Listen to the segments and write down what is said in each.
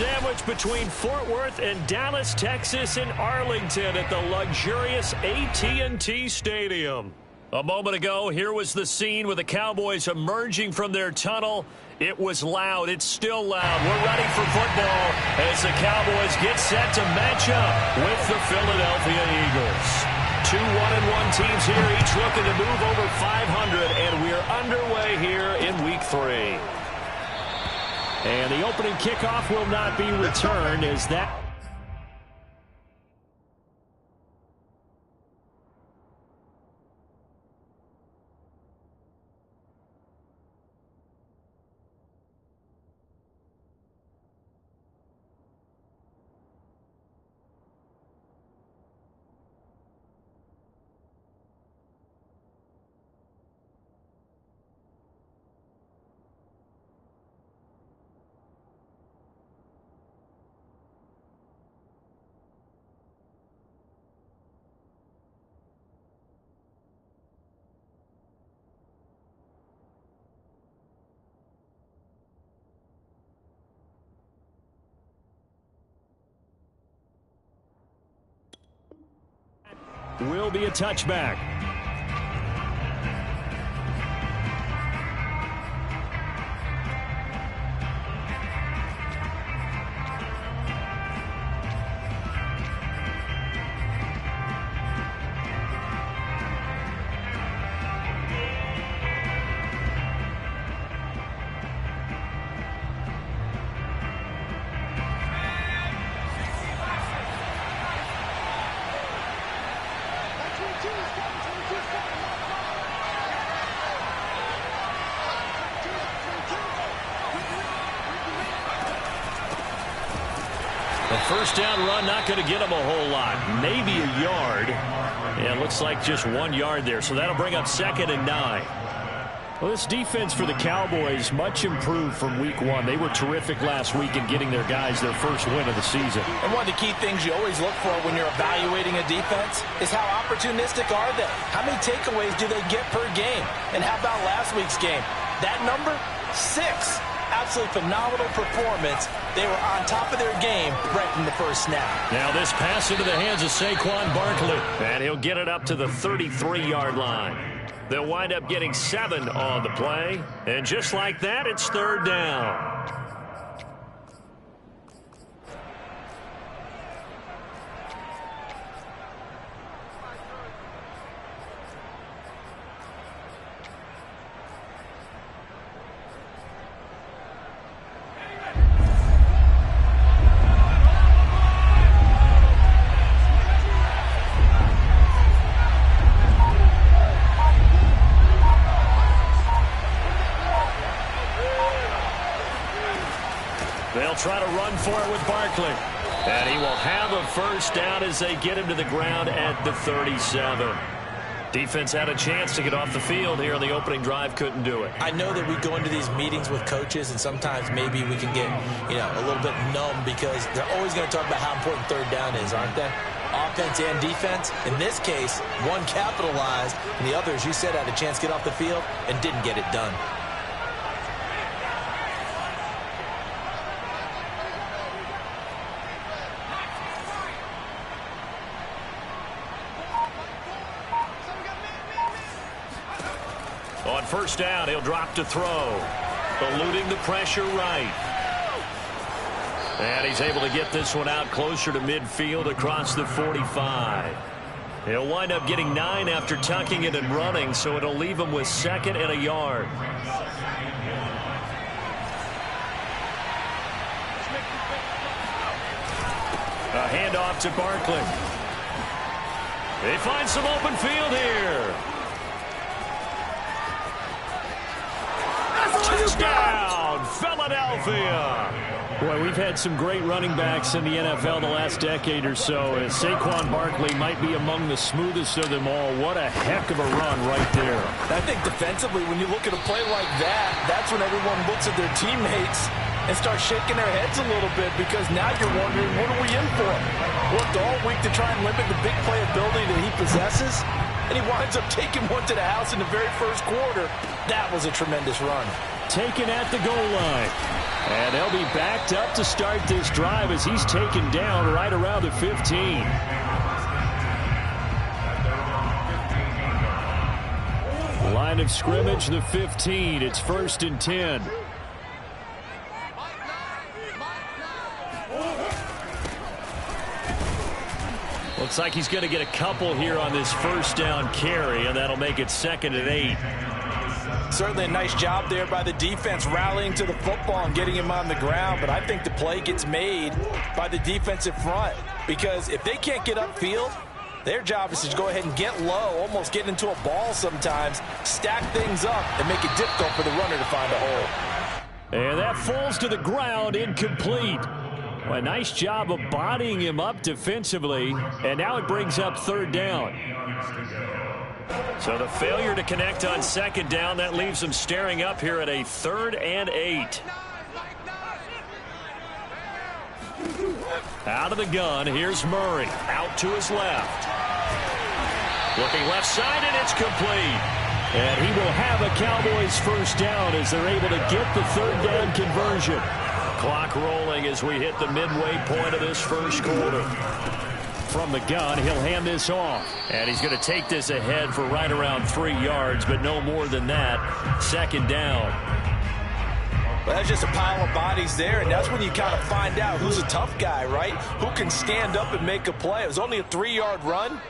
sandwiched between Fort Worth and Dallas, Texas in Arlington at the luxurious AT&T Stadium. A moment ago, here was the scene with the Cowboys emerging from their tunnel. It was loud. It's still loud. We're ready for football as the Cowboys get set to match up with the Philadelphia Eagles. Two 1-1 teams here, each looking to move over 500, and we're underway here in Week 3. And the opening kickoff will not be returned as that... will be a touchback. First down run, not going to get him a whole lot. Maybe a yard. And it looks like just 1 yard there. So that'll bring up 2nd and 9. Well, this defense for the Cowboys much improved from Week 1. They were terrific last week in getting their guys their first win of the season. And one of the key things you always look for when you're evaluating a defense is how opportunistic are they? How many takeaways do they get per game? And how about last week's game? That number, 6. Absolutely phenomenal performance. They were on top of their game right from the first snap. Now this pass into the hands of Saquon Barkley. And he'll get it up to the 33-yard line. They'll wind up getting 7 on the play. And just like that, it's 3rd down. They'll try to run for it with Barkley. And he will have a first down as they get him to the ground at the 37. Defense had a chance to get off the field here on the opening drive, couldn't do it. I know that we go into these meetings with coaches, and sometimes maybe we can get, a little bit numb because they're always going to talk about how important 3rd down is, aren't they? Offense and defense. In this case, one capitalized, and the other, as you said, had a chance to get off the field and didn't get it done. On first down, he'll drop to throw. Eluding the pressure right. And he's able to get this one out closer to midfield across the 45. He'll wind up getting 9 after tucking it and running, so it'll leave him with 2nd and a yard. A handoff to Barkley. They find some open field here. Touchdown, Philadelphia. Boy, we've had some great running backs in the NFL the last decade or so. And Saquon Barkley might be among the smoothest of them all. What a heck of a run right there. I think defensively, when you look at a play like that, that's when everyone looks at their teammates and starts shaking their heads a little bit because now you're wondering, what are we in for? Worked all week to try and limit the big play ability that he possesses, and he winds up taking one to the house in the very first quarter. That was a tremendous run. taken at the goal line. And they'll be backed up to start this drive as he's taken down right around the 15. Line of scrimmage, the 15. It's 1st and 10. Looks like he's going to get a couple here on this first down carry, and that'll make it 2nd and 8. Certainly a nice job there by the defense rallying to the football and getting him on the ground, but I think the play gets made by the defensive front because if they can't get upfield, their job is to go ahead and get low, almost get into a ball sometimes, stack things up, and make it difficult for the runner to find a hole. And that falls to the ground, incomplete. Well, a nice job of bodying him up defensively, and now it brings up 3rd down. So the failure to connect on 2nd down, that leaves them staring up here at a 3rd and 8. Out of the gun, here's Murray. Out to his left. Looking left side, and it's complete. And he will have a Cowboys first down as they're able to get the 3rd down conversion. Clock rolling as we hit the midway point of this first quarter. From the gun, he'll hand this off. And he's going to take this ahead for right around 3 yards, but no more than that. 2nd down. Well, that's just a pile of bodies there, and that's when you kind of find out who's a tough guy, right? Who can stand up and make a play. It was only a 3-yard run,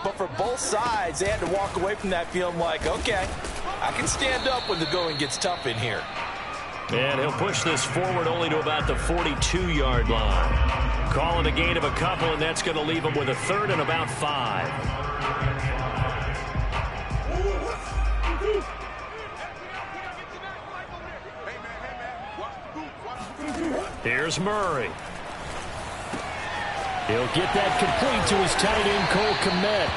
but for both sides, they had to walk away from that feeling like, okay, I can stand up when the going gets tough in here. And he'll push this forward only to about the 42-yard line. Calling a gain of a couple, and that's going to leave him with a 3rd and about 5. Here's Murray. He'll get that complete to his tight end, Cole Kmet.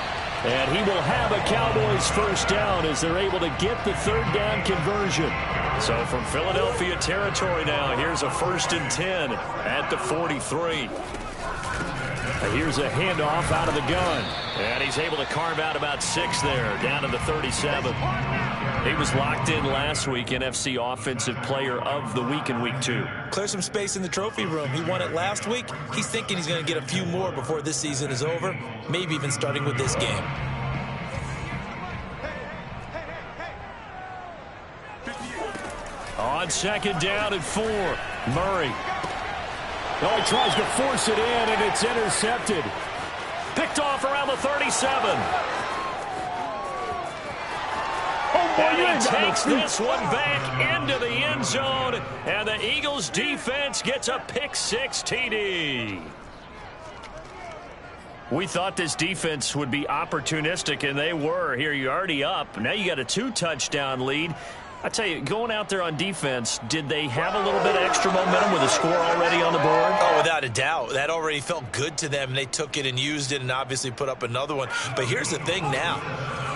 And he will have a Cowboys first down as they're able to get the 3rd down conversion. So from Philadelphia territory now, here's a 1st and 10 at the 43. Here's a handoff out of the gun. And he's able to carve out about 6 there, down to the 37. He was locked in last week, NFC Offensive Player of the Week in Week 2. Clear some space in the trophy room. He won it last week. He's thinking he's going to get a few more before this season is over, maybe even starting with this game. On 2nd down and 4, Murray. Oh, he tries to force it in, and it's intercepted. Picked off around the 37. And he takes this one back into the end zone, and the Eagles defense gets a pick-6 TD. We thought this defense would be opportunistic, and they were. Here, you're already up. Now you got a 2-touchdown lead. I tell you, going out there on defense, did they have a little bit of extra momentum with a score already on the board? Oh, without a doubt. That already felt good to them. They took it and used it and obviously put up another one. But here's the thing now.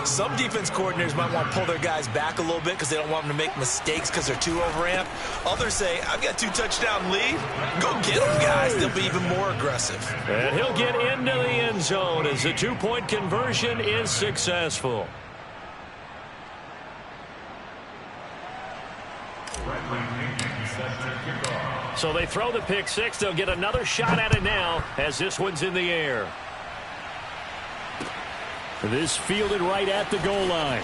Some defense coordinators might want to pull their guys back a little bit because they don't want them to make mistakes because they're too overamped. Others say, I've got 2-touchdown lead. Go get them, guys. They'll be even more aggressive. And he'll get into the end zone as the 2-point conversion is successful. So they throw the pick-6. They'll get another shot at it now as this one's in the air. This fielded right at the goal line.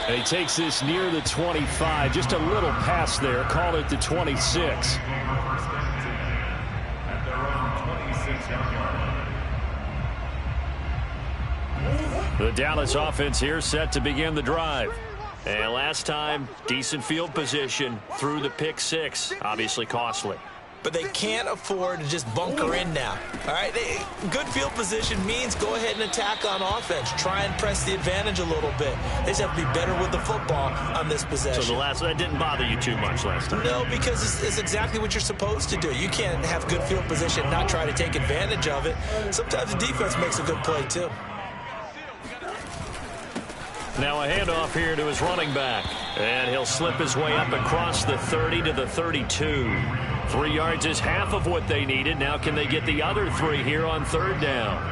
And he takes this near the 25. Just a little pass there. Call it the 26. The Dallas offense here set to begin the drive. And last time, decent field position through the pick-6. Obviously costly. But they can't afford to just bunker in now. All right, good field position means go ahead and attack on offense. Try and press the advantage a little bit. They just have to be better with the football on this possession. So that didn't bother you too much last time? No, because it's exactly what you're supposed to do. You can't have good field position and not try to take advantage of it. Sometimes the defense makes a good play, too. Now a handoff here to his running back. And he'll slip his way up across the 30 to the 32. 3 yards is half of what they needed. Now can they get the other 3 here on 3rd down?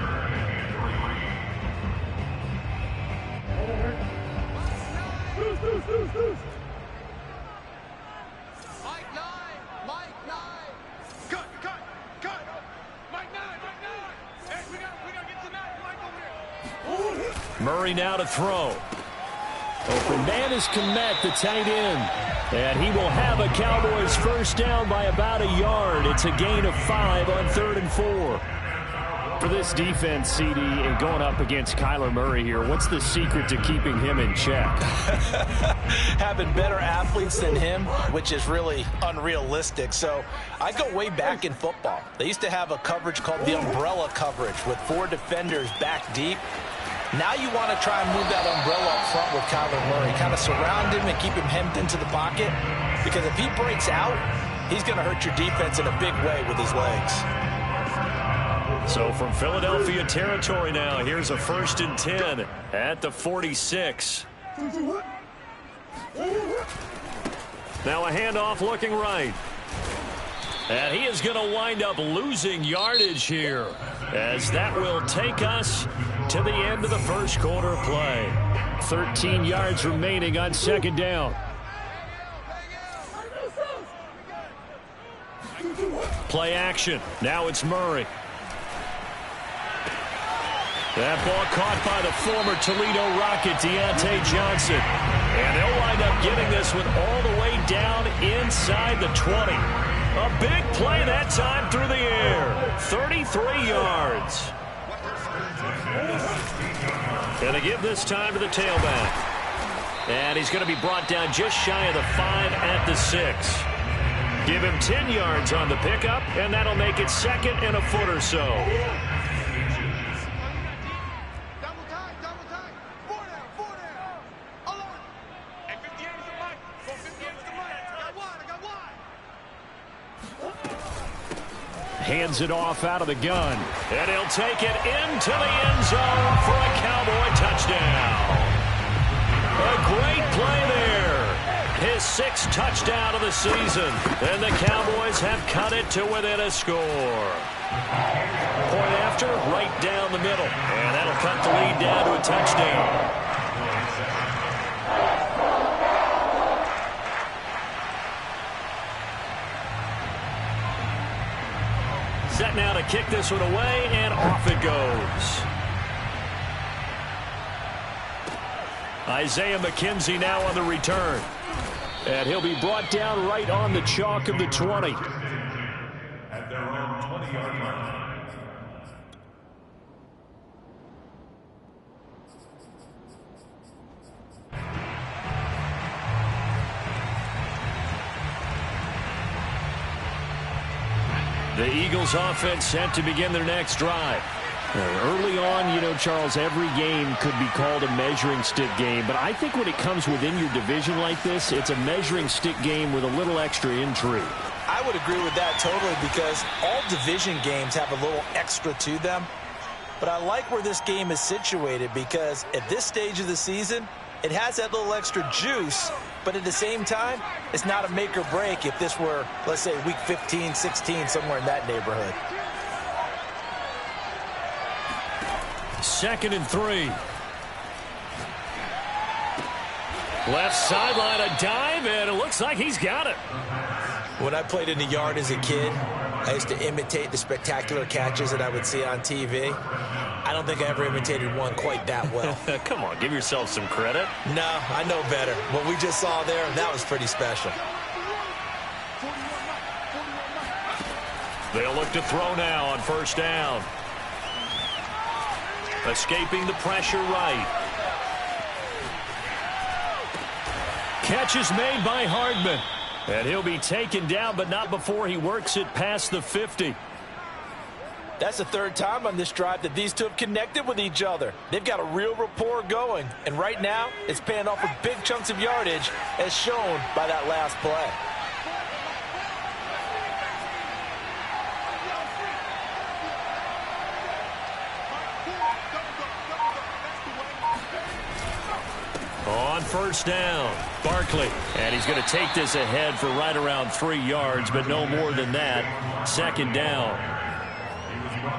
Murray now to throw. Open man is Kmet, the tight end. And he will have a Cowboys first down by about a yard. It's a gain of 5 on 3rd and 4. For this defense, CD, and going up against Kyler Murray here, what's the secret to keeping him in check? Having better athletes than him, which is really unrealistic. So I go way back in football. They used to have a coverage called the umbrella coverage with 4 defenders back deep. Now you want to try and move that umbrella up front with Kyler Murray. Kind of surround him and keep him hemmed into the pocket. Because if he breaks out, he's going to hurt your defense in a big way with his legs. So from Philadelphia territory now, here's a 1st and 10 at the 46. Now a handoff looking right. And he is going to wind up losing yardage here, as that will take us to the end of the first quarter play. 13 yards remaining on 2nd down. Play action. Now it's Murray. That ball caught by the former Toledo Rocket, Deontay Johnson. And they'll wind up getting this one all the way down inside the 20. A big play that time through the air. 33 yards. And they give this time to the tailback. And he's going to be brought down just shy of the 5 at the 6. Give him 10 yards on the pickup, and that'll make it 2nd and a foot or so. Hands it off out of the gun. And he'll take it into the end zone for a Cowboy touchdown. A great play there. His 6th touchdown of the season. And the Cowboys have cut it to within a score. Point after, right down the middle. And that'll cut the lead down to a touchdown. Set now to kick this one away, and off it goes. Isaiah McKenzie now on the return. And he'll be brought down right on the chalk of the 20. At their own 20-yard line. The Eagles offense set to begin their next drive. Early on, you know, Charles, every game could be called a measuring stick game. But I think when it comes within your division like this, it's a measuring stick game with a little extra intrigue. I would agree with that totally, because all division games have a little extra to them. But I like where this game is situated, because at this stage of the season, it has that little extra juice. But at the same time, it's not a make or break if this were, let's say, week 15, 16, somewhere in that neighborhood. 2nd and 3. Left sideline, a dive, and it looks like he's got it. When I played in the yard as a kid, I used to imitate the spectacular catches that I would see on TV. I don't think I ever imitated one quite that well. Come on, give yourself some credit. No, I know better. What we just saw there, that was pretty special. They'll look to throw now on 1st down. Escaping the pressure right. Catch is made by Hardman. And he'll be taken down, but not before he works it past the 50. That's the 3rd time on this drive that these two have connected with each other. They've got a real rapport going. And right now, it's paying off with big chunks of yardage, as shown by that last play. On 1st down, Barkley. And he's going to take this ahead for right around 3 yards, but no more than that. 2nd down.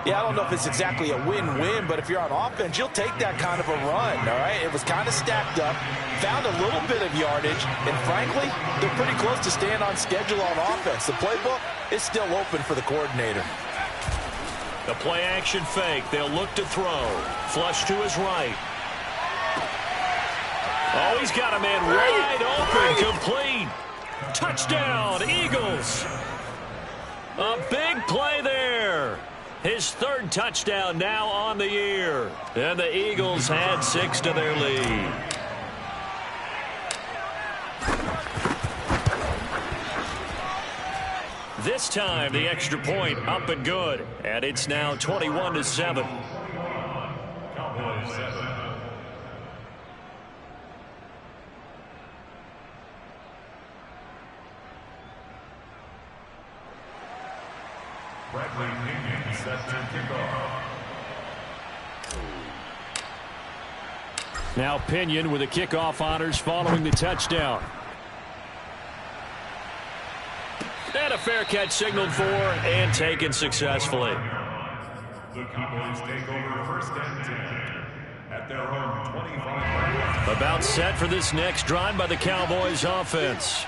Yeah, I don't know if it's exactly a win-win, but if you're on offense, you'll take that kind of a run, all right? It was kind of stacked up, found a little bit of yardage, and frankly, they're pretty close to staying on schedule on offense. The playbook is still open for the coordinator. The play-action fake. They'll look to throw. Flush to his right. Oh, he's got a man wide open. Complete. Touchdown, Eagles. A big play there. His third touchdown now on the year. And the Eagles add 6 to their lead. This time, the extra point up and good. And it's now 21-7. Cowboys 7. Bradley Pinion set to kickoff. Now Pinion with the kickoff honors following the touchdown. And a fair catch signaled for and taken successfully. The Cowboys take over first and 10 at their own 25. About set for this next drive by the Cowboys offense.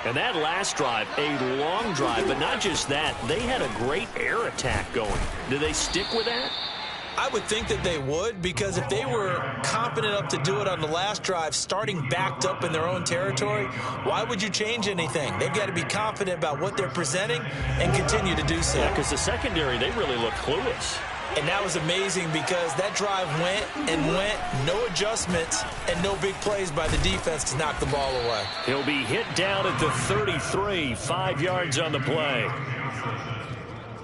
And that last drive, a long drive, but not just that. They had a great air attack going. Do they stick with that? I would think that they would, because if they were confident enough to do it on the last drive, starting backed up in their own territory, why would you change anything? They've got to be confident about what they're presenting and continue to do so. Yeah, because the secondary, they really look clueless. And that was amazing because that drive went and went, no adjustments, and no big plays by the defense to knock the ball away. He'll be hit down at the 33, 5 yards on the play.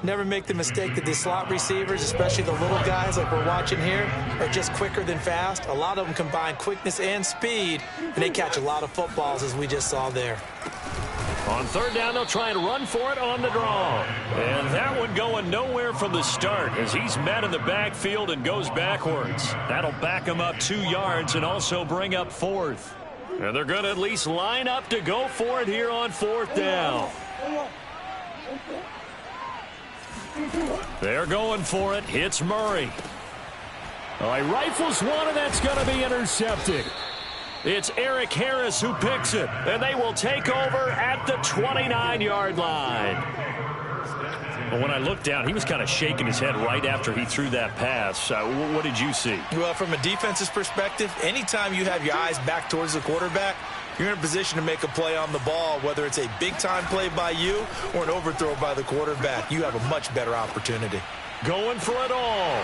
Never make the mistake that the slot receivers, especially the little guys like we're watching here, are just quicker than fast. A lot of them combine quickness and speed, and they catch a lot of footballs, as we just saw there. On third down, they'll try and run for it on the draw. And that one going nowhere from the start as he's met in the backfield and goes backwards. That'll back him up 2 yards and also bring up fourth. And they're going to at least line up to go for it here on fourth down. They're going for it. Hits Murray. Oh, he rifles one, and that's going to be intercepted. It's Eric Harris who picks it, and they will take over at the 29-yard line. Well, when I looked down, he was kind of shaking his head right after he threw that pass. What did you see? Well, from a defense's perspective, anytime you have your eyes back towards the quarterback, you're in a position to make a play on the ball, whether it's a big-time play by you or an overthrow by the quarterback. You have a much better opportunity. Going for it all.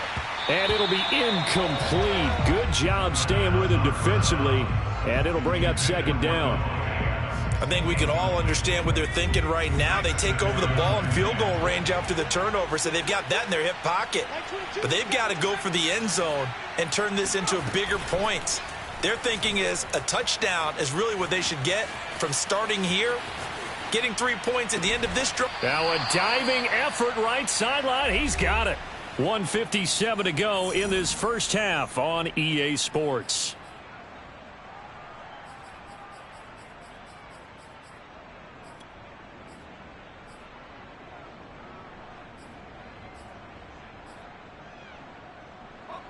And it'll be incomplete. Good job staying with him defensively. And it'll bring up second down. I think we can all understand what they're thinking right now. They take over the ball in field goal range after the turnover, so they've got that in their hip pocket. But they've got to go for the end zone and turn this into bigger points. Their thinking is a touchdown is really what they should get from starting here, getting 3 points at the end of this drive. Now a diving effort right sideline. He's got it. 1:57 to go in this first half on EA Sports.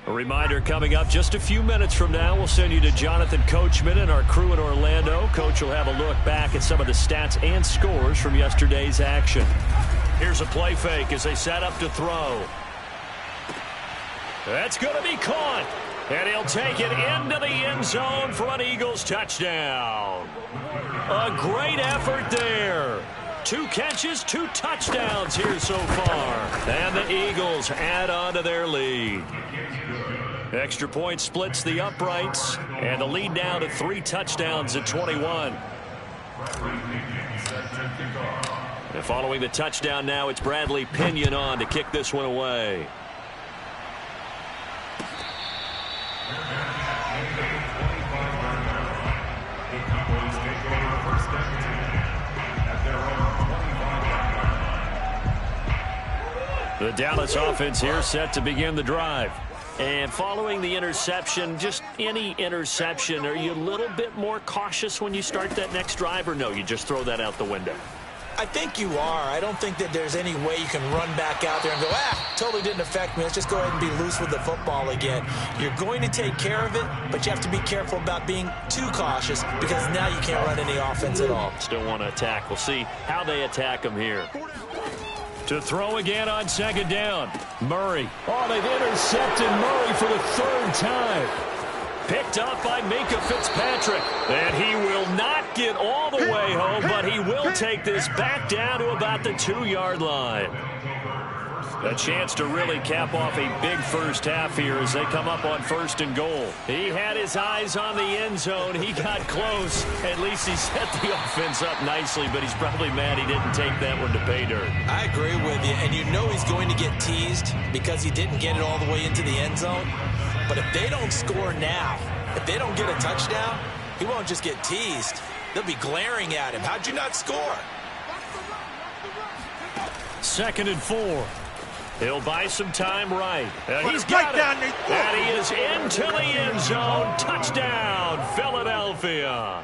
A reminder coming up just a few minutes from now, we'll send you to Jonathan Coachman and our crew in Orlando. Coach will have a look back at some of the stats and scores from yesterday's action. Here's a play fake as they set up to throw. That's going to be caught. And he'll take it into the end zone for an Eagles touchdown. A great effort there. 2 catches, 2 touchdowns here so far. And the Eagles add on to their lead. Extra point splits the uprights, and the lead now to 3 touchdowns at 21. And following the touchdown now, it's Bradley Pinion on to kick this one away. The Dallas offense here set to begin the drive. And following the interception, just any interception, are you a little bit more cautious when you start that next drive, or no, you just throw that out the window? I think you are. I don't think that there's any way you can run back out there and go, totally didn't affect me. Let's just go ahead and be loose with the football again. You're going to take care of it, but you have to be careful about being too cautious because now you can't run any offense at all. Still want to attack. We'll see how they attack him here. To throw again on second down. Murray. Oh, they've intercepted Murray for the third time. Picked up by Minka Fitzpatrick. And he will not get all the way home, but he will take this back down to about the 2-yard line. A chance to really cap off a big first half here as they come up on 1st and goal. He had his eyes on the end zone. He got close. At least he set the offense up nicely, but he's probably mad he didn't take that one to pay dirt. I agree with you, and you know he's going to get teased because he didn't get it all the way into the end zone. But if they don't score now, if they don't get a touchdown, he won't just get teased. They'll be glaring at him. How'd you not score? 2nd and 4. He'll buy some time right. He's got it. And he is into the end zone. Touchdown, Philadelphia.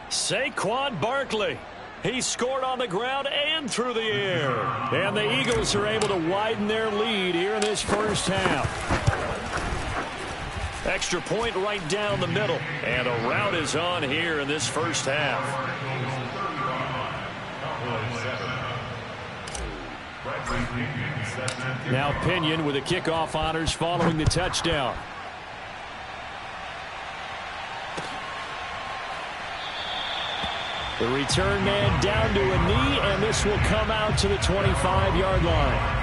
Saquon Barkley. He scored on the ground and through the air. And the Eagles are able to widen their lead here in this first half. Extra point right down the middle. And a rout is on here in this first half. Now Pinion with the kickoff honors following the touchdown. The return man down to a knee, and this will come out to the 25-yard line.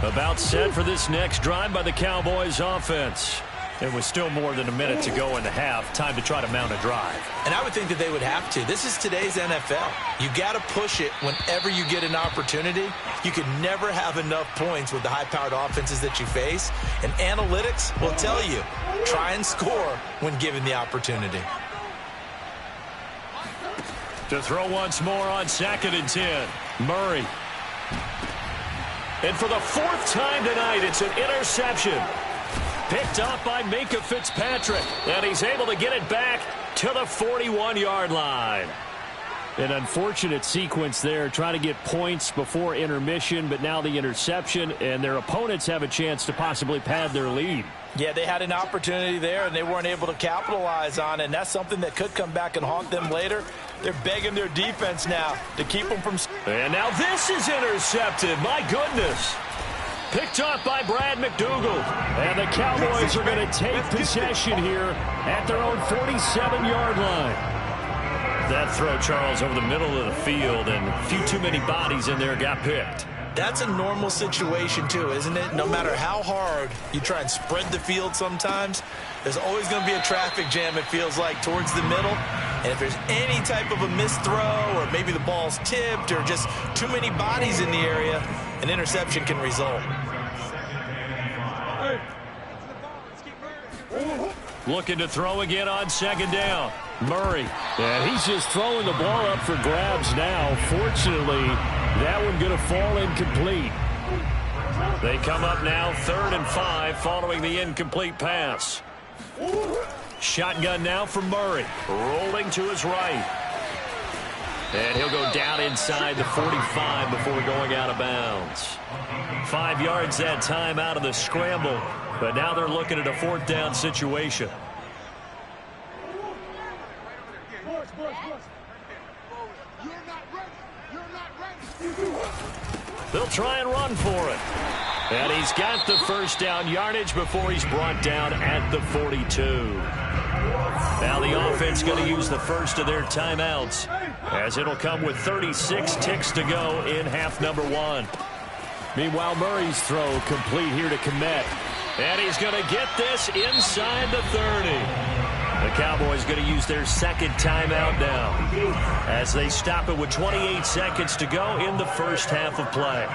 About set for this next drive by the Cowboys offense. It was still more than a minute to go in the half. Time to try to mount a drive. And I would think that they would have to. This is today's NFL. You got to push it whenever you get an opportunity. You can never have enough points with the high-powered offenses that you face. And analytics will tell you, try and score when given the opportunity. To throw once more on 2nd and 10. Murray. And for the 4th time tonight, it's an interception. Picked up by Minka Fitzpatrick. And he's able to get it back to the 41-yard line. An unfortunate sequence there, trying to get points before intermission, but now the interception, and their opponents have a chance to possibly pad their lead. Yeah, they had an opportunity there, and they weren't able to capitalize on it, and that's something that could come back and haunt them later. They're begging their defense now to keep them from... And now this is intercepted. My goodness. Picked up by Brad McDougal. And the Cowboys are going to take possession here at their own 47-yard line. That throw, Charles, over the middle of the field, and a few too many bodies in there got picked. That's a normal situation, too, isn't it? No matter how hard you try and spread the field sometimes, there's always going to be a traffic jam, it feels like, towards the middle. And if there's any type of a missed throw or maybe the ball's tipped or just too many bodies in the area, an interception can result. Looking to throw again on 2nd down. Murray. And he's just throwing the ball up for grabs now. Fortunately, that one going to fall incomplete. They come up now 3rd and 5 following the incomplete pass. Shotgun now for Murray. Rolling to his right. And he'll go down inside the 45 before going out of bounds. 5 yards that time out of the scramble. But now they're looking at a 4th down situation. They'll try and run for it. And he's got the 1st down yardage before he's brought down at the 42. Now the offense going to use the first of their timeouts, as it'll come with 36 ticks to go in half number 1. Meanwhile, Murray's throw complete here to Kmet. And he's going to get this inside the 30. The Cowboys going to use their 2nd timeout now, as they stop it with 28 seconds to go in the first half of play.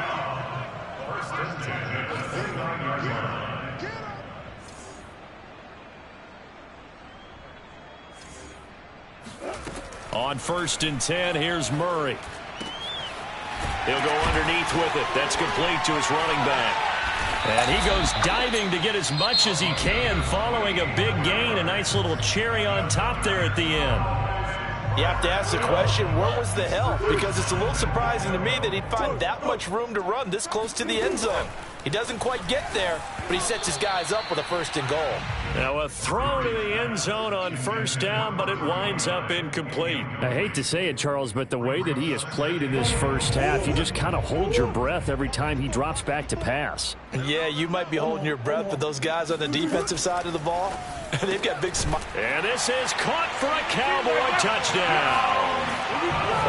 On 1st and 10, here's Murray. He'll go underneath with it. That's complete to his running back. And he goes diving to get as much as he can following a big gain. A nice little cherry on top there at the end. You have to ask the question, where was the help? Because it's a little surprising to me that he'd find that much room to run this close to the end zone. He doesn't quite get there, but he sets his guys up with a 1st and goal. Now a throw to the end zone on 1st down, but it winds up incomplete. I hate to say it, Charles, but the way that he has played in this first half, you just kind of hold your breath every time he drops back to pass. Yeah, you might be holding your breath, but those guys on the defensive side of the ball, they've got big smiles. And this is caught for a Cowboy touchdown.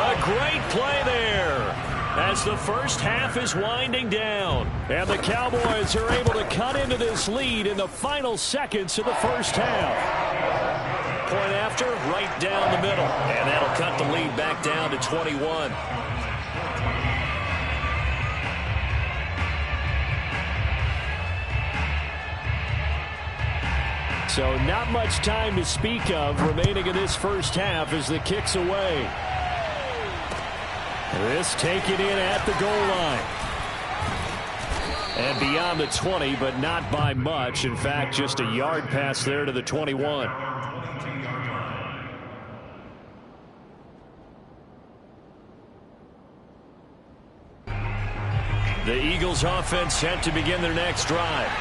A great play there as the first half is winding down. And the Cowboys are able to cut into this lead in the final seconds of the first half. Point after, right down the middle. And that'll cut the lead back down to 21. So not much time to speak of remaining in this first half as the kick's away. This taken in at the goal line. And beyond the 20, but not by much. In fact, just a yard pass there to the 21. The Eagles offense set to begin their next drive.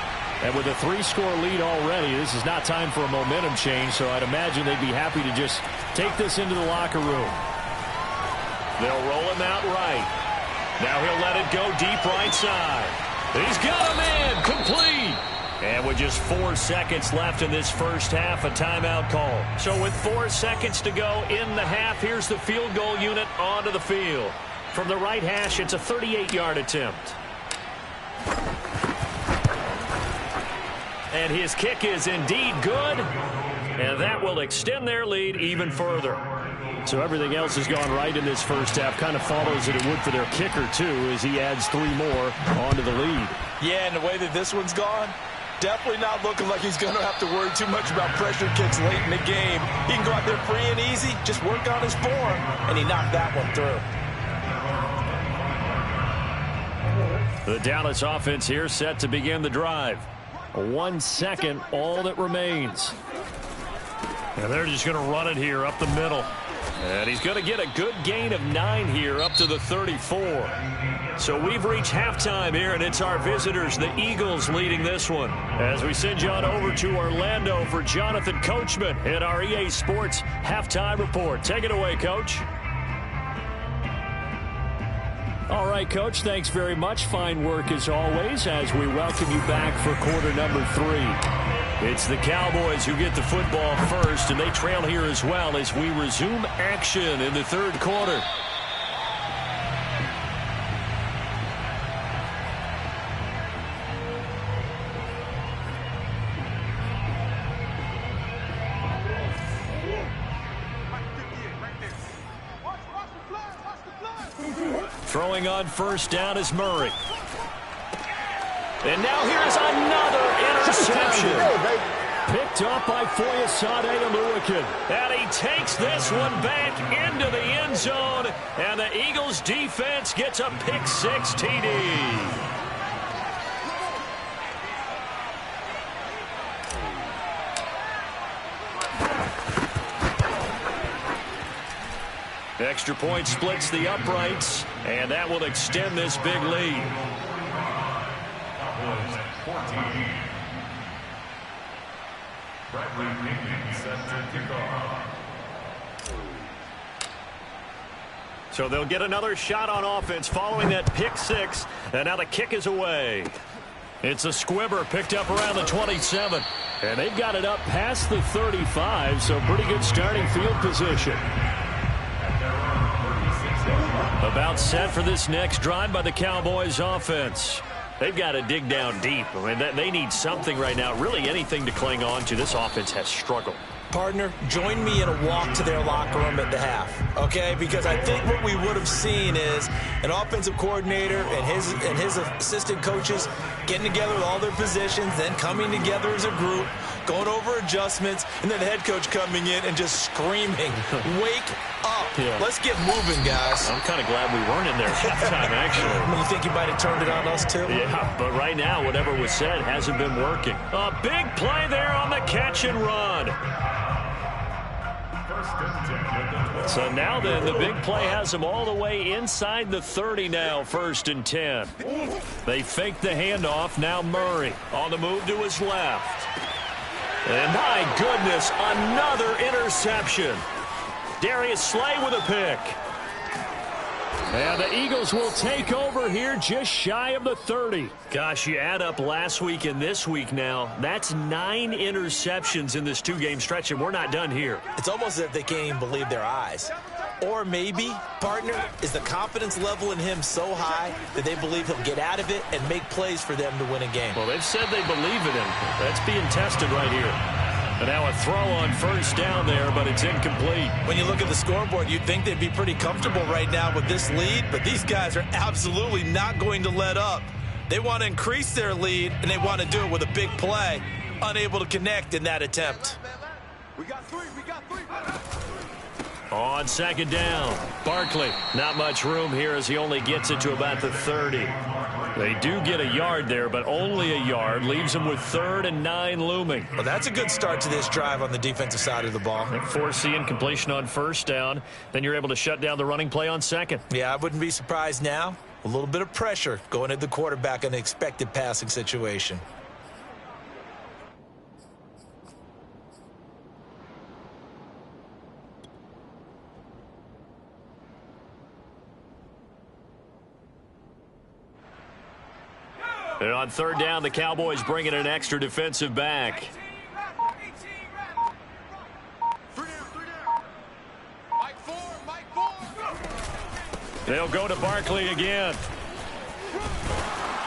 And with a 3-score lead already, this is not time for a momentum change, so I'd imagine they'd be happy to just take this into the locker room. They'll roll him out right. Now he'll let it go deep right side. He's got a man complete. And with just 4 seconds left in this first half, a timeout call. So with 4 seconds to go in the half, here's the field goal unit onto the field. From the right hash, it's a 38-yard attempt. And his kick is indeed good. And that will extend their lead even further. So everything else has gone right in this first half. Kind of follows that it would for their kicker, too, as he adds 3 more onto the lead. Yeah, and the way that this one's gone, definitely not looking like he's going to have to worry too much about pressure kicks late in the game. He can go out there free and easy, just work on his form, and he knocked that one through. The Dallas offense here set to begin the drive. 1 second, all that remains. And they're just going to run it here up the middle. And he's going to get a good gain of 9 here up to the 34. So we've reached halftime here, and it's our visitors, the Eagles, leading this one. As we send you on over to Orlando for Jonathan Coachman in our EA Sports Halftime Report. Take it away, Coach. All right, Coach, thanks very much. Fine work as always as we welcome you back for quarter number 3. It's the Cowboys who get the football first, and they trail here as well as we resume action in the third quarter. Throwing on first down is Murray. And now here's another interception. Picked up by Foyesade Oluwakin. And he takes this one back into the end zone. And the Eagles defense gets a pick-6 TD. Extra point splits the uprights, and that will extend this big lead. 14. Bradley Pinkney set to kick off. So they'll get another shot on offense following that pick-6, and now the kick is away. It's a squibber picked up around the 27. And they've got it up past the 35, so pretty good starting field position. About set for this next drive by the Cowboys offense. They've got to dig down deep. I mean, they need something right now, really anything to cling on to. This offense has struggled. Partner, join me in a walk to their locker room at the half, okay? Because I think what we would have seen is an offensive coordinator and his assistant coaches getting together with all their positions, then coming together as a group, going over adjustments, and then the head coach coming in and just screaming, wake up. Yeah. Let's get moving, guys. I'm kind of glad we weren't in there at halftime, actually. You think you might have turned it on us, too? Yeah, but right now, whatever was said hasn't been working. A big play there on the catch and run. First and 10 at the So now then, the big play has them all the way inside the 30 now, 1st and 10. They fake the handoff. Now Murray on the move to his left. And my goodness, another interception. Darius Slay with a pick. And the Eagles will take over here just shy of the 30. Gosh, you add up last week and this week now, that's 9 interceptions in this 2-game stretch, and we're not done here. It's almost as if they can't even believe their eyes. Or maybe, partner, is the confidence level in him so high that they believe he'll get out of it and make plays for them to win a game. Well, they've said they believe in him. That's being tested right here. And now a throw on 1st down there, but it's incomplete. When you look at the scoreboard, you'd think they'd be pretty comfortable right now with this lead, but these guys are absolutely not going to let up. They want to increase their lead, and they want to do it with a big play. Unable to connect in that attempt. We got three. On 2nd down, Barkley. Not much room here as he only gets it to about the 30. They do get a yard there, but only a yard. Leaves them with 3rd and 9 looming. Well, that's a good start to this drive on the defensive side of the ball. Force the incompletion on 1st down. Then you're able to shut down the running play on 2nd. Yeah, I wouldn't be surprised now. A little bit of pressure going at the quarterback in an expected passing situation. And on 3rd down, the Cowboys bring in an extra defensive back. They'll go to Barkley again.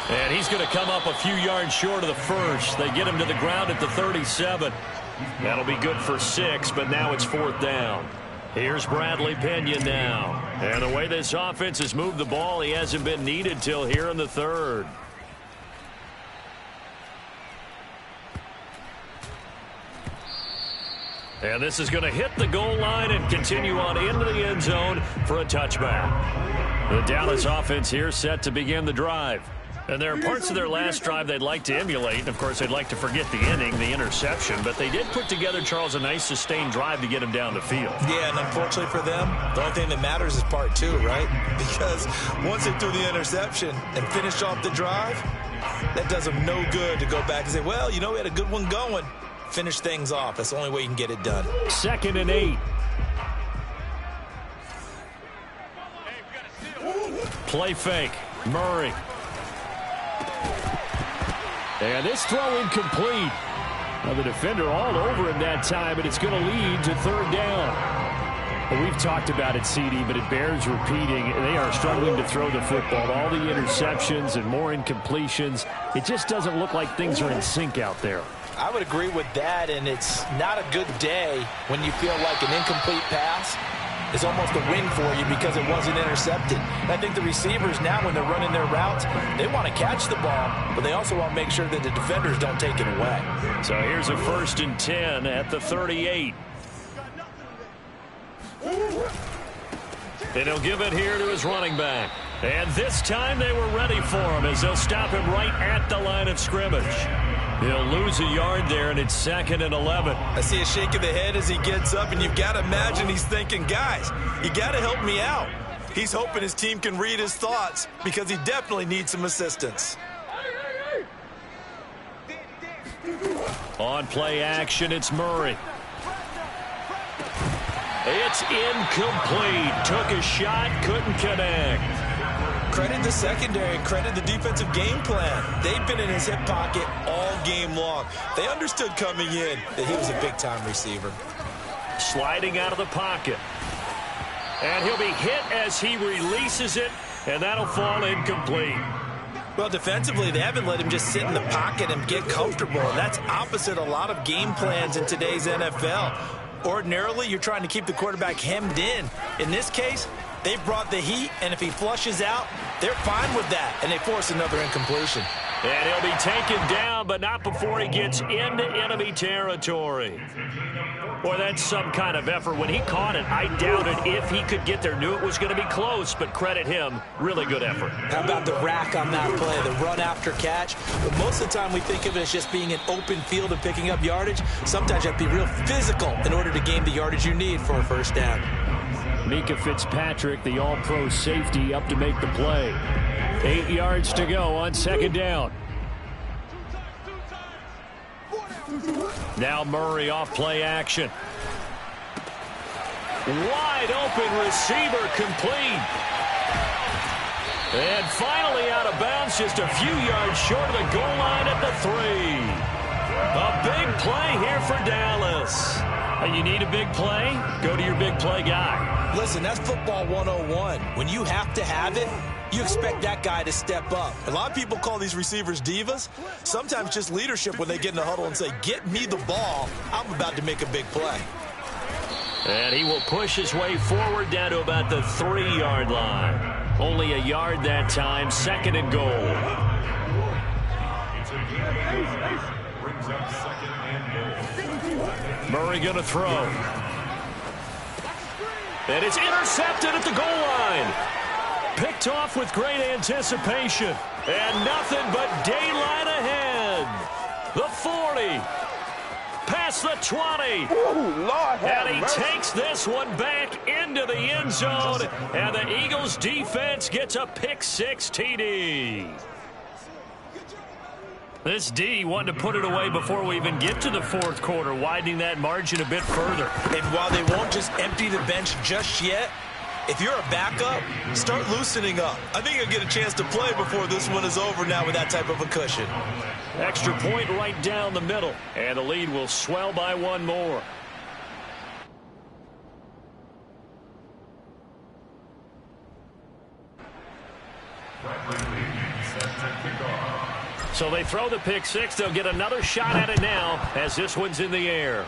And he's going to come up a few yards short of the 1st. They get him to the ground at the 37. That'll be good for 6, but now it's 4th down. Here's Bradley Pena now. And the way this offense has moved the ball, he hasn't been needed till here in the 3rd. And this is going to hit the goal line and continue on into the end zone for a touchback. The Dallas offense here set to begin the drive. And there are parts of their last drive they'd like to emulate. Of course, they'd like to forget the inning, the interception. But they did put together, Charles, a nice sustained drive to get him down the field. Yeah, and unfortunately for them, the only thing that matters is part 2, right? Because once they threw the interception and finished off the drive, that does them no good to go back and say, well, you know, we had a good one going. Finish things off. That's the only way you can get it done. 2nd and 8. Play fake. Murray. And this throw incomplete. Now the defender all over him that time, but it's going to lead to 3rd down. Well, we've talked about it, CD, but it bears repeating. They are struggling to throw the football. All the interceptions and more incompletions. It just doesn't look like things are in sync out there. I would agree with that, and it's not a good day when you feel like an incomplete pass is almost a win for you because it wasn't intercepted. And I think the receivers now, when they're running their routes, they want to catch the ball, but they also want to make sure that the defenders don't take it away. So here's a 1st and 10 at the 38. And he'll give it here to his running back. And this time they were ready for him as they'll stop him right at the line of scrimmage. He'll lose a yard there, and it's 2nd and 11. I see a shake of the head as he gets up, and you've got to imagine he's thinking, guys, you got to help me out. He's hoping his team can read his thoughts because he definitely needs some assistance. On play action, it's Murray. It's incomplete. Took a shot, couldn't connect. Credit the secondary, credit the defensive game plan. They've been in his hip pocket all game long. They understood coming in that he was a big-time receiver. Sliding out of the pocket. And he'll be hit as he releases it, and that'll fall incomplete. Well, defensively, they haven't let him just sit in the pocket and get comfortable. And that's opposite a lot of game plans in today's NFL. Ordinarily, you're trying to keep the quarterback hemmed in. In this case, they've brought the heat, and if he flushes out, they're fine with that, and they force another incompletion. And he'll be taken down, but not before he gets into enemy territory. Boy, that's some kind of effort. When he caught it, I doubted if he could get there. Knew it was going to be close, but credit him. Really good effort. How about the rack on that play, the run after catch? But most of the time we think of it as just being an open field and picking up yardage. Sometimes you have to be real physical in order to gain the yardage you need for a first down. Mika Fitzpatrick, the all-pro safety, up to make the play. 8 yards to go on second down. Now Murray off play action. Wide open receiver complete. And finally out of bounds, just a few yards short of the goal line at the 3. A big play here for Dallas. You need a big play? Go to your big play guy. Listen, that's football 101. When you have to have it, you expect that guy to step up. A lot of people call these receivers divas. Sometimes just leadership when they get in the huddle and say, get me the ball. I'm about to make a big play. And he will push his way forward down to about the 3-yard line. Only a yard that time, second and goal. Brings up second and goal. Murray going to throw. And it's intercepted at the goal line. Picked off with great anticipation. And nothing but daylight ahead. The 40. Past the 20. Ooh, Lord, and he mercy. takes this one back into the end zone. And the Eagles defense gets a pick-6 TD. This D wanted to put it away before we even get to the fourth quarter, widening that margin a bit further. And while they won't just empty the bench just yet, if you're a backup, start loosening up. I think you'll get a chance to play before this one is over now with that type of a cushion. Extra point right down the middle, and the lead will swell by one more. So they throw the pick-6. They'll get another shot at it now as this one's in the air.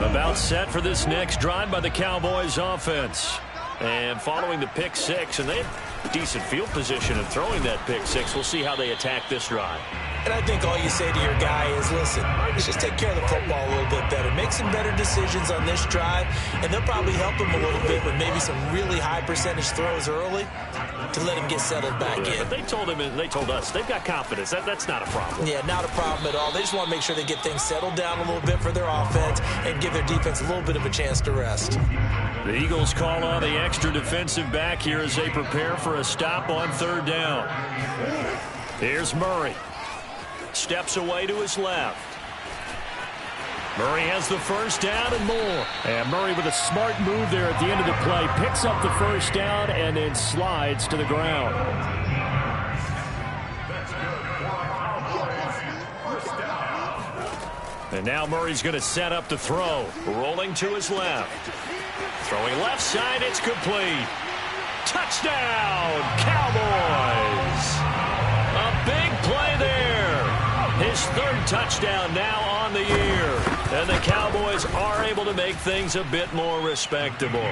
About set for this next drive by the Cowboys offense. And following the pick-6, and they have decent field position in throwing that pick-6. We'll see how they attack this drive. And I think all you say to your guy is, listen, let's just take care of the football a little bit better. Make some better decisions on this drive, and they'll probably help him a little bit with maybe some really high percentage throws early to let him get settled back in. But they told him, and they told us, they've got confidence. That's not a problem. Yeah, not a problem at all. They just want to make sure they get things settled down a little bit for their offense and give their defense a little bit of a chance to rest. The Eagles call on the extra defensive back here as they prepare for a stop on third down. Here's Murray. Steps away to his left. Murray has the first down and more. And Murray with a smart move there at the end of the play. Picks up the first down and then slides to the ground. And now Murray's going to set up to throw. Rolling to his left. Throwing left side, it's complete. Touchdown, Cowboys! A big play there. His third touchdown now on the year. And the Cowboys are able to make things a bit more respectable.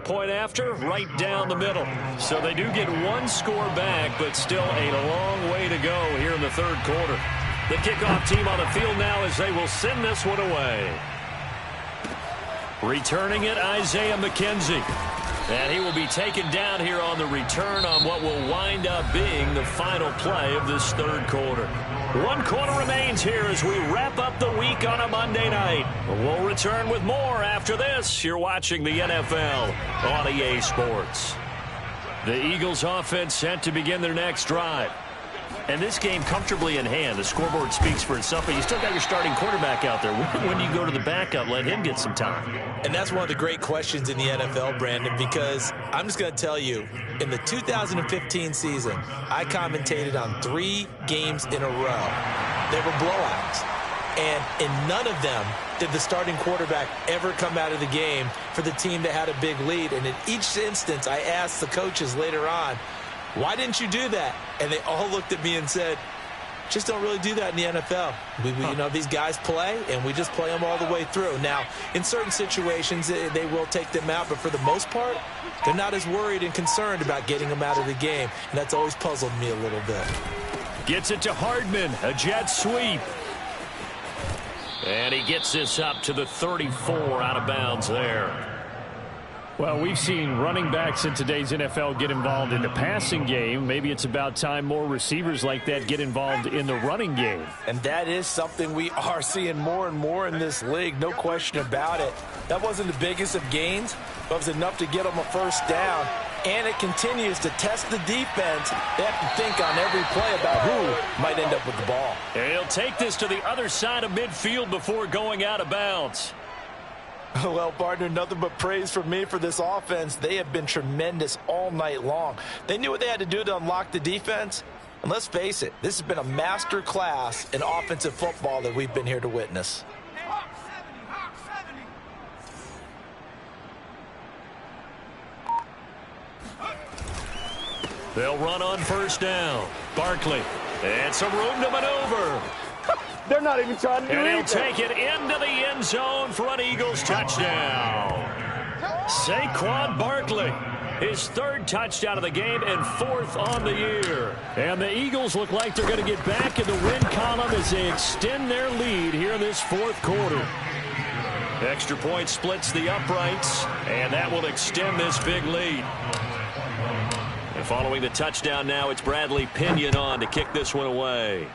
Point after, right down the middle. So they do get one score back, but still a long way to go here in the third quarter. The kickoff team on the field now as they will send this one away. Returning it, Isaiah McKenzie. And he will be taken down here on the return on what will wind up being the final play of this third quarter. 1 quarter remains here as we wrap up the week on a Monday night. We'll return with more after this. You're watching the NFL on EA Sports. The Eagles offense set to begin their next drive. And this game comfortably in hand. The scoreboard speaks for itself, but you still got your starting quarterback out there. When do you go to the backup, let him get some time? And that's one of the great questions in the NFL, Brandon, because I'm just going to tell you, in the 2015 season, I commentated on 3 games in a row. They were blowouts. And in none of them did the starting quarterback ever come out of the game for the team that had a big lead. And in each instance, I asked the coaches later on, why didn't you do that? And they all looked at me and said, Just don't really do that in the NFL. You know, these guys play, and we just play them all the way through. Now, in certain situations, they will take them out, but for the most part, they're not as worried and concerned about getting them out of the game, and that's always puzzled me a little bit. Gets it to Hardman, a jet sweep. And he gets this up to the 34, out of bounds there. Well, we've seen running backs in today's NFL get involved in the passing game. Maybe it's about time more receivers like that get involved in the running game. And that is something we are seeing more and more in this league, no question about it. That wasn't the biggest of gains, but it was enough to get them a first down. And it continues to test the defense. They have to think on every play about who might end up with the ball. And he'll take this to the other side of midfield before going out of bounds. Well, partner, nothing but praise from me for this offense. They have been tremendous all night long. They knew what they had to do to unlock the defense. And let's face it, this has been a master class in offensive football that we've been here to witness. They'll run on first down. Barkley. And some room to maneuver. They're not even trying to do anything. And he'll take it into the end zone for an Eagles touchdown. Saquon Barkley, his third touchdown of the game and fourth on the year. And the Eagles look like they're going to get back in the win column as they extend their lead here in this fourth quarter. Extra point splits the uprights, and that will extend this big lead. And following the touchdown now, it's Bradley Pinion on to kick this one away.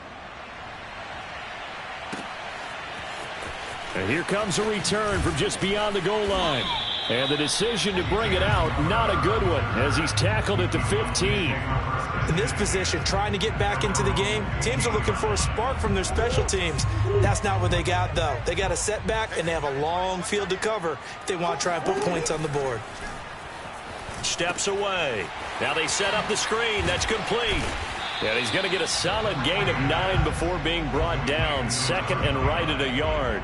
And here comes a return from just beyond the goal line. And the decision to bring it out, not a good one, as he's tackled at the 15. In this position, trying to get back into the game, teams are looking for a spark from their special teams. That's not what they got, though. They got a setback, and they have a long field to cover if they want to try and put points on the board. Steps away. Now they set up the screen. That's complete. And he's going to get a solid gain of 9 before being brought down. Second and right at a yard.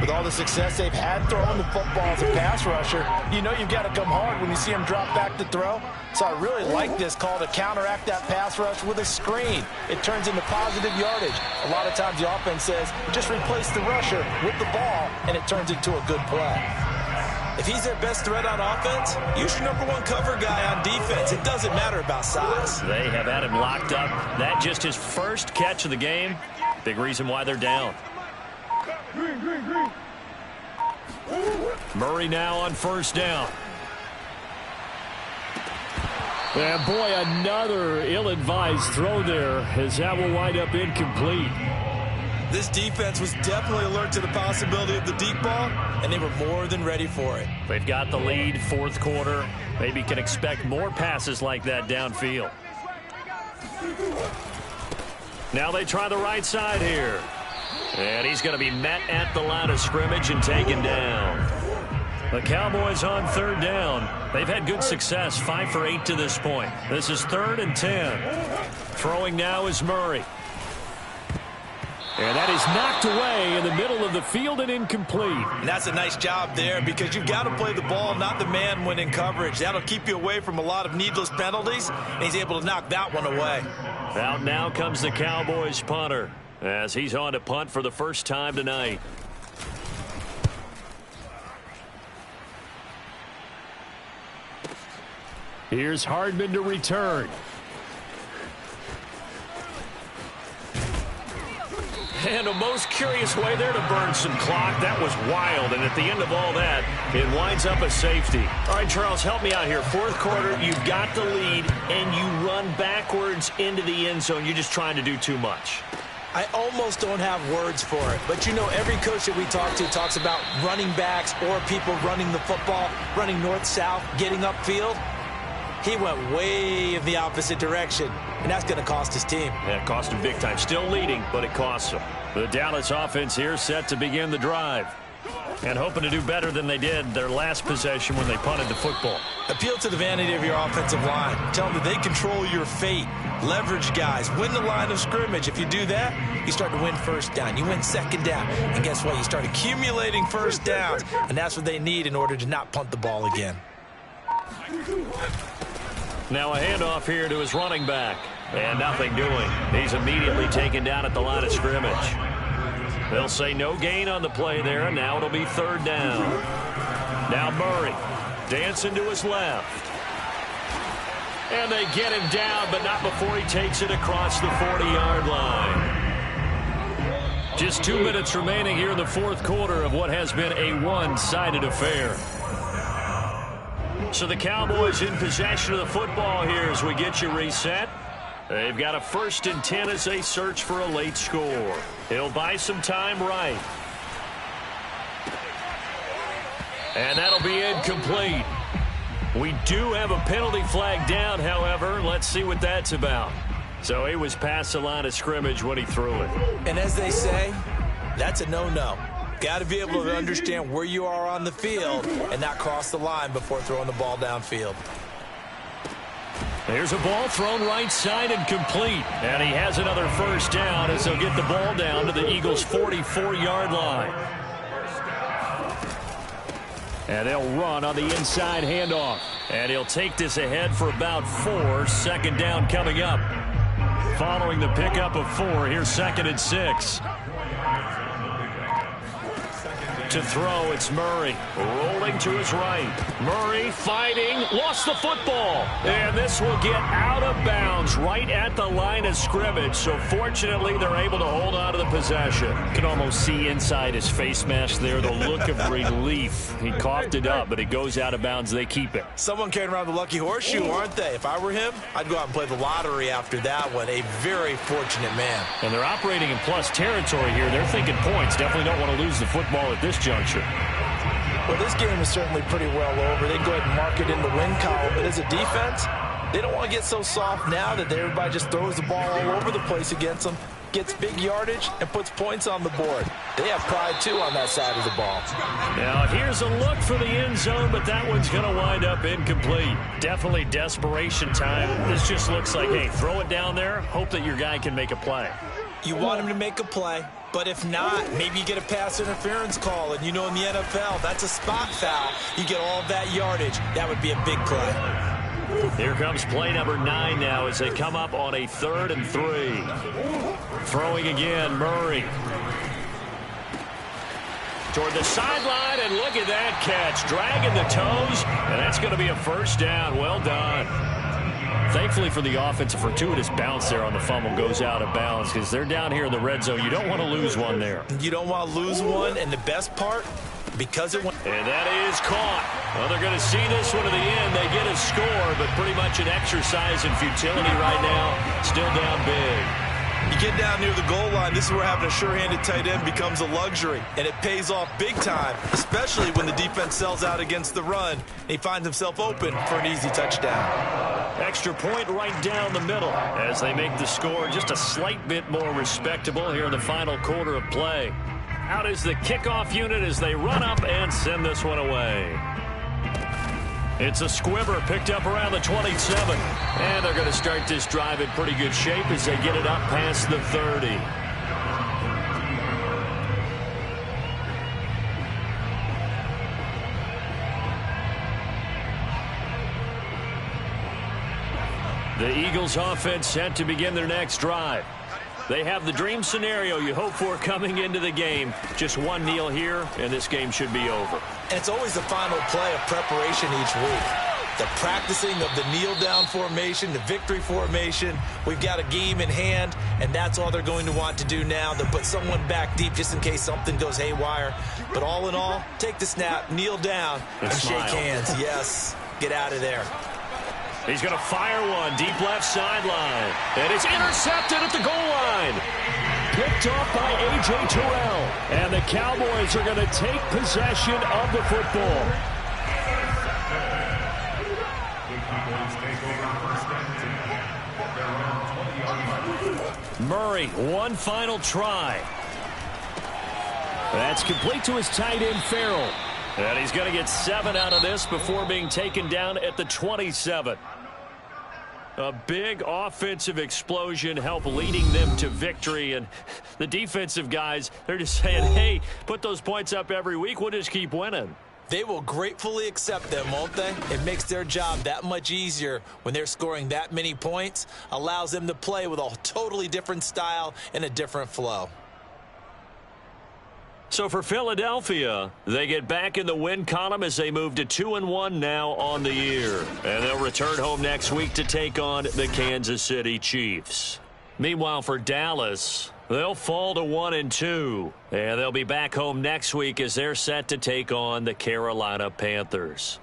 With all the success they've had throwing the football as a pass rusher, you know you've got to come hard when you see him drop back to throw. So I really like this call to counteract that pass rush with a screen. It turns into positive yardage. A lot of times the offense says, just replace the rusher with the ball, and it turns into a good play. If he's their best threat on offense, use your number one cover guy on defense. It doesn't matter about size. They have had him locked up. That just his first catch of the game. Big reason why they're down. Murray now on first down. And boy, another ill-advised throw there, as that will wind up incomplete. This defense was definitely alert to the possibility of the deep ball, and they were more than ready for it. They've got the lead, fourth quarter. Maybe can expect more passes like that downfield. Now they try the right side here. And he's going to be met at the line of scrimmage and taken down. The Cowboys on third down. They've had good success, 5 for 8 to this point. This is 3rd and 10. Throwing now is Murray. And that is knocked away in the middle of the field and incomplete. And that's a nice job there because you've got to play the ball, not the man when in coverage. That'll keep you away from a lot of needless penalties, and he's able to knock that one away. Out now comes the Cowboys punter, as he's on to punt for the first time tonight. Here's Hardman to return. And a most curious way there to burn some clock. That was wild, and at the end of all that, it winds up a safety. All right, Charles, help me out here. Fourth quarter, you've got the lead, and you run backwards into the end zone. You're just trying to do too much. I almost don't have words for it. But, you know, every coach that we talk to talks about running backs or people running the football, running north-south, getting upfield. He went way in the opposite direction, and that's going to cost his team. Yeah, it cost him big time. Still leading, but it costs him. The Dallas offense here set to begin the drive. And hoping to do better than they did their last possession when they punted the football. Appeal to the vanity of your offensive line. Tell them that they control your fate. Leverage guys. Win the line of scrimmage. If you do that, you start to win first down. You win second down. And guess what? You start accumulating first downs. And that's what they need in order to not punt the ball again. Now a handoff here to his running back. And nothing doing. He's immediately taken down at the line of scrimmage. They'll say no gain on the play there, and now it'll be third down. Now Murray dancing to his left. And they get him down, but not before he takes it across the 40-yard line. Just 2 minutes remaining here in the fourth quarter of what has been a one-sided affair. So the Cowboys in possession of the football here as we get you reset. They've got a 1st and 10 as they search for a late score. He'll buy some time right. And that'll be incomplete. We do have a penalty flag down, however. Let's see what that's about. So he was past the line of scrimmage when he threw it. And as they say, that's a no-no. Got to be able to understand where you are on the field and not cross the line before throwing the ball downfield. There's a ball thrown right side and complete. And he has another first down as they'll get the ball down to the Eagles' 44-yard line. And they'll run on the inside handoff. And he'll take this ahead for about 4. Second down coming up. Following the pickup of 4, here's 2nd and 6. To throw, it's Murray. Rolling to his right. Murray fighting. Lost the football. And this will get out of bounds right at the line of scrimmage. So fortunately, they're able to hold on to the possession. You can almost see inside his face mask there the look of relief. He coughed it up, but it goes out of bounds. They keep it. Someone carrying around the lucky horseshoe, aren't they? If I were him, I'd go out and play the lottery after that one. A very fortunate man. And they're operating in plus territory here. They're thinking points. Definitely don't want to lose the football at this juncture. Well, this game is certainly pretty well over. They go ahead and mark it in the win column. But as a defense, they don't want to get so soft now that everybody just throws the ball all over the place against them, gets big yardage, and puts points on the board. They have pride, too, on that side of the ball. Now, here's a look for the end zone, but that one's going to wind up incomplete. Definitely desperation time. This just looks like, hey, throw it down there, hope that your guy can make a play. You want him to make a play, but if not, maybe you get a pass interference call, and you know in the NFL, that's a spot foul. You get all of that yardage. That would be a big play. Here comes play number 9 now as they come up on a 3rd and 3. Throwing again, Murray. Toward the sideline, and look at that catch. Dragging the toes, and that's going to be a first down. Well done. Thankfully for the offense, a fortuitous bounce there on the fumble goes out of bounds because they're down here in the red zone. You don't want to lose one there. You don't want to lose one, and the best part, because it went. And that is caught. Well, they're going to see this one to the end. They get a score, but pretty much an exercise in futility right now. Still down big. You get down near the goal line, this is where having a sure-handed tight end becomes a luxury, and it pays off big time, especially when the defense sells out against the run, and he finds himself open for an easy touchdown. Extra point right down the middle as they make the score just a slight bit more respectable here in the final quarter of play. Out is the kickoff unit as they run up and send this one away. It's a squibber picked up around the 27. And they're going to start this drive in pretty good shape as they get it up past the 30. The Eagles offense set to begin their next drive. They have the dream scenario you hope for coming into the game. Just one kneel here, and this game should be over. And it's always the final play of preparation each week. The practicing of the kneel-down formation, the victory formation. We've got a game in hand, and that's all they're going to want to do now. They'll put someone back deep just in case something goes haywire. But all in all, take the snap, kneel down, and shake hands. Yes, get out of there. He's going to fire one deep left sideline. And it's intercepted at the goal line. Picked off by A.J. Terrell. And the Cowboys are going to take possession of the football. Murray, one final try. That's complete to his tight end, Farrell. And he's going to get 7 out of this before being taken down at the 27. A big offensive explosion helped leading them to victory. And the defensive guys, they're just saying, hey, put those points up every week. We'll just keep winning. They will gratefully accept them, won't they? It makes their job that much easier when they're scoring that many points, allows them to play with a totally different style and a different flow. So for Philadelphia, they get back in the win column as they move to 2-1 now on the year. And they'll return home next week to take on the Kansas City Chiefs. Meanwhile, for Dallas, they'll fall to 1-2. And they'll be back home next week as they're set to take on the Carolina Panthers.